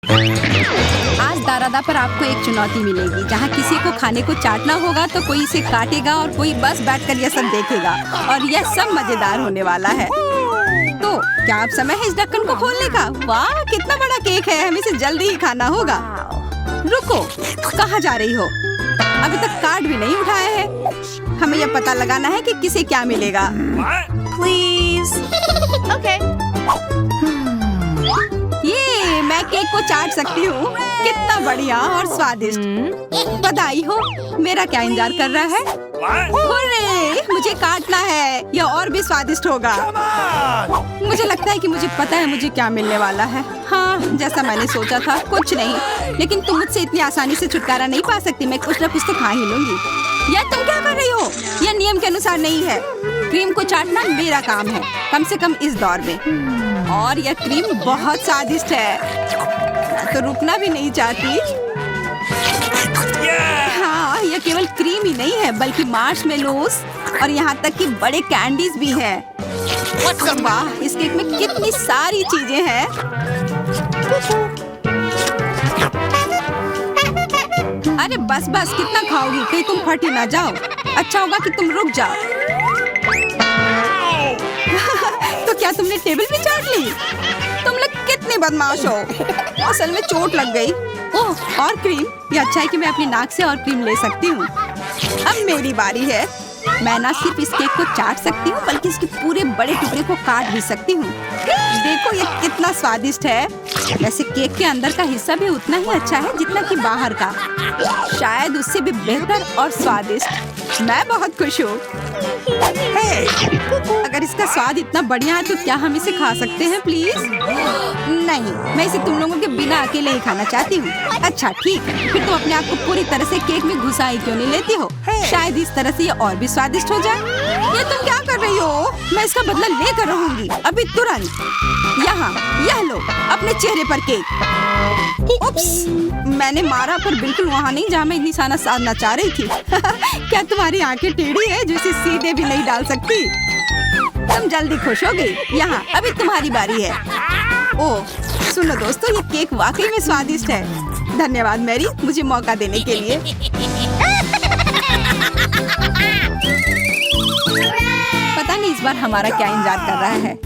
आज दारादा पर आपको एक चुनौती मिलेगी जहाँ किसी को खाने को चाटना होगा तो कोई इसे काटेगा और कोई बस बैठकर यह सब देखेगा और यह सब मजेदार होने वाला है। तो क्या आप समय है इस ढक्कन को खोलने का? वाह कितना बड़ा केक है, हमें इसे जल्दी ही खाना होगा। रुको, कहाँ जा रही हो? अभी तक कार्ड भी नहीं उठाया है। हमें यह पता लगाना है कि किसे क्या मिलेगा। Please. Okay. ये मैं केक को चाट सकती हूँ। कितना बढ़िया और स्वादिष्ट। बधाई हो। मेरा क्या इंतजार कर रहा है? हुर्रे, मुझे काटना है। यह और भी स्वादिष्ट होगा। मुझे लगता है कि मुझे पता है मुझे क्या मिलने वाला है। हाँ, जैसा मैंने सोचा था, कुछ नहीं। लेकिन तुम मुझसे इतनी आसानी से छुटकारा नहीं पा सकती। मैं कुछ न कुछ तो खा ही लूंगी। यह तुम क्या कर रही हो? यह नियम के अनुसार नहीं है। क्रीम को चाटना मेरा काम है, कम से कम इस दौर में। और यह क्रीम बहुत स्वादिष्ट है। मैं तो रुकना भी नहीं चाहती। हाँ, यह केवल क्रीम ही नहीं है बल्कि मार्शमेलोस और यहाँ तक कि बड़े कैंडीज भी हैं। वाह, इस केक में कितनी सारी चीजें हैं। अरे बस बस, कितना खाओगी? कहीं तुम फट ही ना जाओ। अच्छा होगा कि तुम रुक जाओ। तो क्या तुमने टेबल भी चाट ली? तुम लोग कितने बदमाश हो। असल में चोट लग गई। ओह, और क्रीम। ये अच्छा है कि मैं अपनी नाक से और क्रीम ले सकती हूँ। अब मेरी बारी है। मैं ना सिर्फ इस केक को चाट सकती हूँ बल्कि इसके पूरे बड़े टुकड़े को काट भी सकती हूँ। देखो ये कितना स्वादिष्ट है। वैसे केक के अंदर का हिस्सा भी उतना ही अच्छा है जितना कि बाहर का, शायद उससे भी बेहतर और स्वादिष्ट। मैं बहुत खुश हूँ। अगर इसका स्वाद इतना बढ़िया है तो क्या हम इसे खा सकते हैं प्लीज? नहीं, मैं इसे तुम लोगों के बिना अकेले ही खाना चाहती हूँ। अच्छा ठीक है, फिर तुम अपने आप को पूरी तरह से केक में घुसाई क्यों नहीं लेती हो? शायद इस तरह से ये और भी स्वादिष्ट हो जाए। ये तुम क्या कर रही हो? मैं इसका बदला लेकर रहूंगी अभी तुरंत। यहाँ, यह लो अपने चेहरे पर केक। उप्स, मैंने मारा पर बिल्कुल वहाँ नहीं जहाँ मैं निशाना साधना चाह रही थी। क्या तुम्हारी आंखें टेढ़ी है जो इसे सीधे भी नहीं डाल सकती? तुम जल्दी खुश हो गई। यहाँ, अभी तुम्हारी बारी है। ओह सुनो दोस्तों, ये केक वाकई में स्वादिष्ट है। धन्यवाद मैरी, मुझे मौका देने के लिए। पता नहीं इस बार हमारा क्या इंतजार कर रहा है।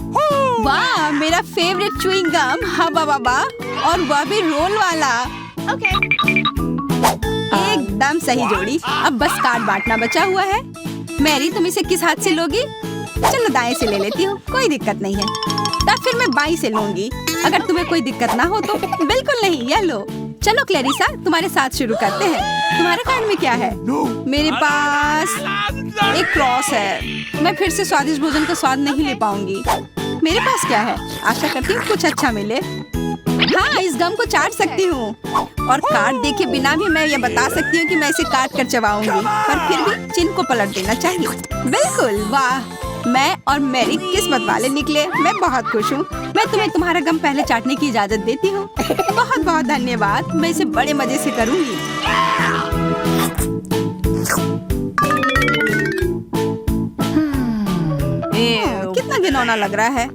वाह, मेरा फेवरेट च्युइंग गम। हवा बाबा, और वह भी रोल वाला। Okay. एकदम सही जोड़ी। अब बस कार्ड बांटना बचा हुआ है। मैरी, तुम इसे किस हाथ से लोगी? चलो दाएं से ले लेती हूँ, कोई दिक्कत नहीं है। तब फिर मैं बाईं से लूंगी, अगर तुम्हें कोई दिक्कत ना हो तो। बिल्कुल नहीं, यह लो। चलो क्लेरिसा, तुम्हारे साथ शुरू करते हैं। तुम्हारे कार्ड में क्या है? मेरे पास एक क्रॉस है। मैं फिर से स्वादिष्ट भोजन का स्वाद नहीं ले पाऊंगी। मेरे पास क्या है? आशा करती हूँ कुछ अच्छा मिले। हाँ, इस गम को चाट सकती हूँ और कार्ड देखे बिना भी मैं ये बता सकती हूँ कि मैं इसे काट कर चबाऊंगी, पर फिर भी चिन्ह को पलट देना चाहिए। बिल्कुल, वाह, मैं और मैरी किस्मत वाले निकले। मैं बहुत खुश हूँ। मैं तुम्हें तुम्हारा गम पहले चाटने की इजाजत देती हूँ। बहुत बहुत धन्यवाद, मैं इसे बड़े मजे से करूँगी। कितना घिनौना लग रहा है।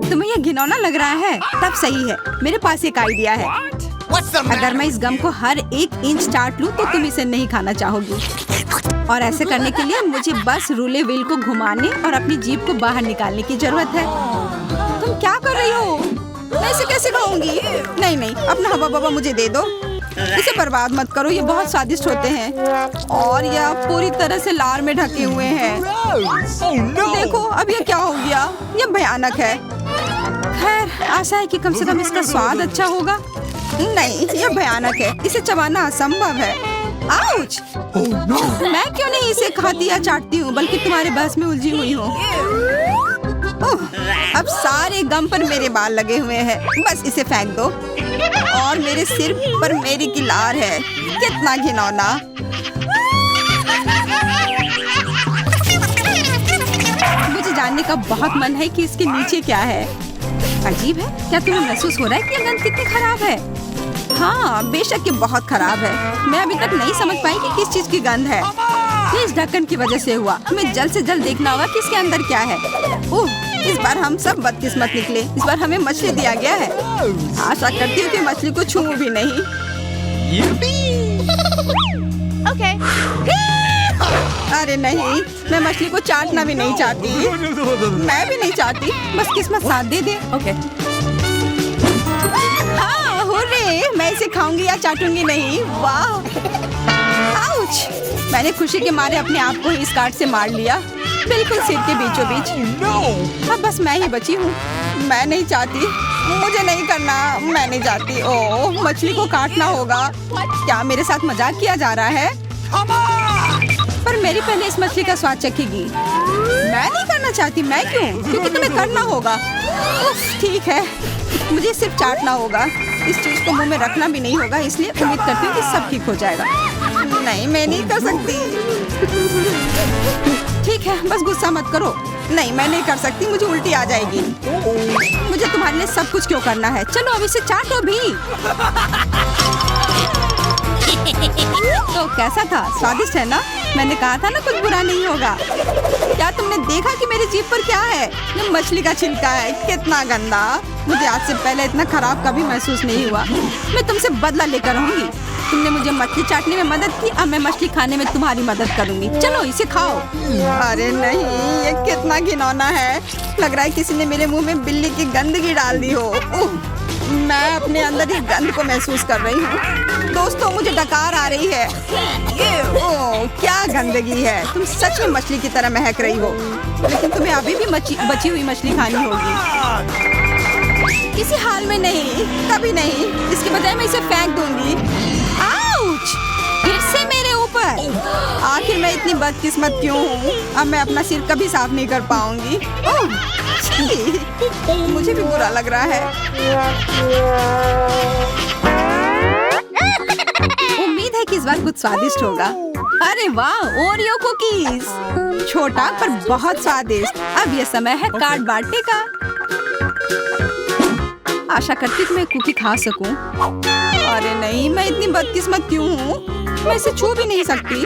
तुम्हें ये घिनौना लग रहा है? तब सही है, मेरे पास एक आइडिया है। अगर मैं इस गम को हर 1 इंच चाट लूं तो तुम इसे नहीं खाना चाहोगी। और ऐसे करने के लिए मुझे बस रूले व्हील को घुमाने और अपनी जीभ को बाहर निकालने की जरूरत है। तुम क्या कर रही हो? मैं इसे कैसे खाऊंगी? नहीं नहीं, अपना हवा बाबा मुझे दे दो। इसे बर्बाद मत करो, ये बहुत स्वादिष्ट होते हैं और यह पूरी तरह से लार में ढके हुए हैं। देखो अब ये क्या हो गया, ये भयानक है। खैर, आशा है कि कम से कम इसका स्वाद अच्छा होगा। नहीं, यह भयानक है, इसे चबाना असंभव है। आउच! मैं क्यों नहीं इसे खाती या चाटती हूँ बल्कि तुम्हारे बहस में उलझी हुई हूँ। अब सारे गम पर मेरे बाल लगे हुए हैं। बस इसे फेंक दो। और मेरे सिर पर मेरी की लार है। कितना घिनौना। मुझे जानने का बहुत मन है कि इसके नीचे क्या है। अजीब है, क्या तुम्हें महसूस हो रहा है कि ये गंध कितनी खराब है? हाँ, बेशक ये बहुत खराब है। मैं अभी तक नहीं समझ पाई कि किस चीज की गंध है। ये इस ढक्कन की वजह से हुआ। हमें जल्द से जल्द देखना होगा कि इसके अंदर क्या है। ओह, इस बार हम सब बदकिस्मत निकले। इस बार हमें मछली दिया गया है। आशा करती हूँ कि मछली को छूऊं भी नहीं। Okay. अरे नहीं, मैं मछली को चाटना भी नहीं चाहती। मैं भी नहीं चाहती, बस किस्मत साथ दे दे। Okay. हाँ, हुर्रे, मैं इसे खाऊंगी या चाटूंगी नहीं। वाह! आउच! मैंने खुशी के मारे अपने आप को इस काट से मार लिया, बिल्कुल सिर के बीचों बीच। अब बस मैं ही बची हूँ। मैं नहीं चाहती, मुझे नहीं करना। मैं नहीं चाहती। ओह, मछली को काटना होगा। क्या मेरे साथ मजाक किया जा रहा है? पर मेरी पहले इस मछली का स्वाद चखेगी। मैं नहीं करना चाहती। मैं क्यों? क्योंकि तुम्हें करना होगा। उफ, ठीक है, मुझे सिर्फ चाटना होगा। इस चीज को मुंह में रखना भी नहीं होगा, इसलिए उम्मीद करती हूँ कि सब ठीक हो जाएगा। नहीं, मैं नहीं कर सकती। ठीक है, बस गुस्सा मत करो। नहीं, मैं नहीं कर सकती, मुझे उल्टी आ जाएगी। मुझे तुम्हारे लिए सब कुछ क्यों करना है? चलो अब इसे चाटो भी। तो कैसा था? स्वादिष्ट है ना? मैंने कहा था ना कुछ बुरा नहीं होगा। क्या तुमने देखा कि मेरी जीभ पर क्या है? ये मछली का छिलका है। कितना गंदा। मुझे आज से पहले इतना खराब कभी महसूस नहीं हुआ। मैं तुमसे बदला लेकर रहूंगी। तुमने मुझे मछली चाटने में मदद की, अब मैं मछली खाने में तुम्हारी मदद करूंगी। चलो इसे खाओ। अरे नहीं, ये कितना घिनौना है। लग रहा है किसी ने मेरे मुंह में बिल्ली की गंदगी डाल दी हो। मैं अपने अंदर इस गंध को महसूस कर रही हूँ। दोस्तों, मुझे डकार आ रही है। ओह, क्या गंदगी है। तुम सच में मछली की तरह महक रही हो, लेकिन तुम्हें अभी भी बची हुई मछली खानी होगी। किसी हाल में नहीं, कभी नहीं। इसके बजाय मैं इसे फेंक दूंगी। आउच! फिर से मेरे ऊपर। आखिर मैं इतनी बदकिस्मत क्यों हूँ? अब मैं अपना सिर कभी साफ नहीं कर पाऊंगी। ओह, छी! मुझे भी बुरा लग रहा है। उम्मीद है कि इस बार कुछ स्वादिष्ट होगा। अरे वाह, ओरियो कुकीज। छोटा पर बहुत स्वादिष्ट। अब ये समय है कार्ड बांटने का। आशा करती हूँ मैं कुकी खा सकूं। अरे नहीं, मैं इतनी बदकिस्मत क्यों हूँ? मैं इसे छू भी नहीं सकती।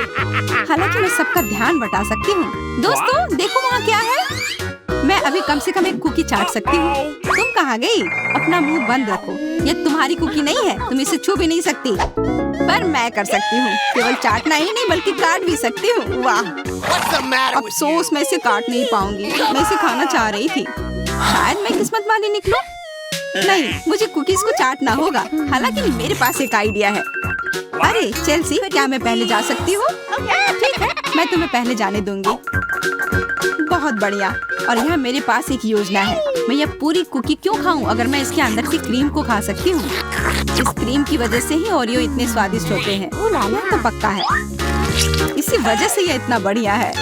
हालांकि मैं सबका ध्यान बटा सकती हूँ। दोस्तों, देखो वहाँ क्या है। मैं अभी कम से कम एक कुकी चाट सकती हूँ। तुम कहाँ गई? अपना मुंह बंद रखो। ये तुम्हारी कुकी नहीं है, तुम इसे छू भी नहीं सकती। पर मैं कर सकती हूँ। केवल चाटना ही नहीं, बल्कि काट भी सकती हूँ। वाह! अफसोस, मैं इसे काट नहीं पाऊंगी। मैं इसे खाना चाह रही थी। शायद मैं किस्मत वाली निकलूं। नहीं, मुझे कुकीज को चाटना होगा। हालांकि मेरे पास एक आइडिया है। अरे चेल्सी, क्या मैं पहले जा सकती हूँ? ठीक है, मैं तुम्हें पहले जाने दूंगी। बहुत बढ़िया। और यहाँ मेरे पास एक योजना है। मैं यह पूरी कुकी क्यों खाऊं अगर मैं इसके अंदर की क्रीम को खा सकती हूँ। इस क्रीम की वजह से ही ओरियो इतने स्वादिष्ट होते हैं। तो पक्का है, इसी वजह से यह इतना बढ़िया है।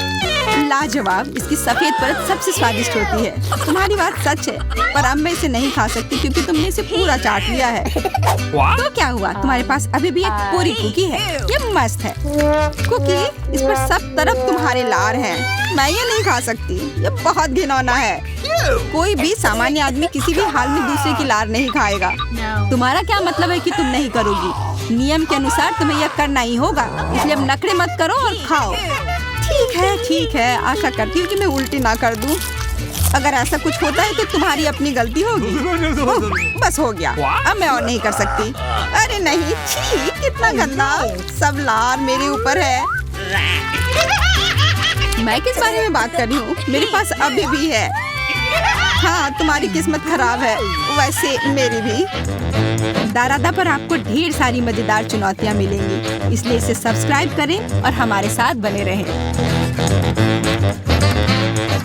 लाजवाब। इसकी सफेद परत सबसे स्वादिष्ट होती है। तुम्हारी बात सच है, पर अब मैं इसे नहीं खा सकती क्योंकि तुमने इसे पूरा चाट लिया है। तो क्या हुआ? तुम्हारे पास अभी भी एक पूरी कुकी है। ये मस्त है। कुकी, इस पर सब तरफ तुम्हारे लार हैं। मैं ये नहीं खा सकती। ये बहुत घिनौना है। कोई भी सामान्य आदमी किसी भी हाल में दूसरे की लार नहीं खाएगा। तुम्हारा क्या मतलब है कि तुम नहीं करोगी? नियम के अनुसार तुम्हें यह करना ही होगा। इसलिए अब नखरे मत करो और खाओ। ठीक है। आशा करती हूँ कि मैं उल्टी ना कर दूँ। अगर ऐसा कुछ होता है तो तुम्हारी अपनी गलती होगी। बस हो गया, अब मैं और नहीं कर सकती। अरे नहीं, छी, कितना गंदा। सब लार मेरे ऊपर है। मैं किस बारे में बात कर रही हूँ? मेरे पास अभी भी है। हाँ, तुम्हारी किस्मत खराब है, वैसे मेरी भी। दारादा पर आपको ढेर सारी मजेदार चुनौतियाँ मिलेंगी, इसलिए इसे सब्सक्राइब करें और हमारे साथ बने रहें।